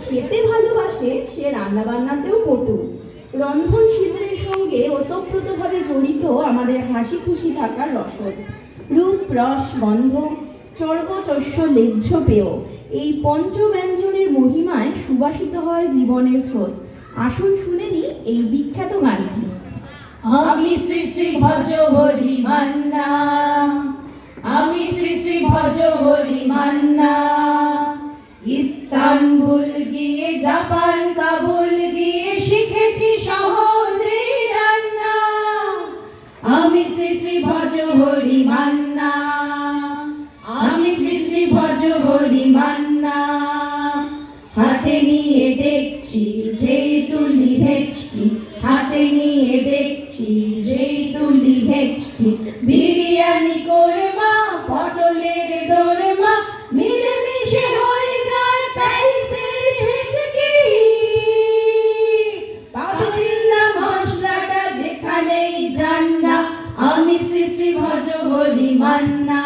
খেতে ভালোবাসে সে রান্নাবান্নাতেও পটু। রন্ধন শিল্পের সঙ্গে ওতপ্রোতভাবে জড়িত আমাদের হাসি খুশি থাকার রসদ। রূপ রস গন্ধ চর্বচস্য লেহ্য পেয় এই পঞ্চব্যঞ্জনের মহিমায় সুবাসিত হয় জীবনের স্রোত। আসুন শুনে নি এই বিখ্যাত গানটি। আমি শ্রী শ্রী ভজ হরি মান্না, আমি শ্রী শ্রী ভজ হরি মান্না। ইস্তানবুল গিয়ে জাপান কাবুল গিয়ে শিখেছি সহজে রান্না। আমি শ্রী শ্রী ভজ হরি মান্না, আমি শ্রী শ্রী ভজ হরি মান্না। হাতে নিয়ে দেখছি যেই তুলি হেঁচকি, হাতে নিয়ে দেখছি যেই তুলি হেঁচকি। বিরিয়ানি কোরমা পটলের দোরমা মিলেমিশে হয়ে যায় প্যারিসের ছেচকি। পাবেন না মশলাটা যেখানেই যান না, আমি শ্রী শ্রী ভজ হরি মান্না।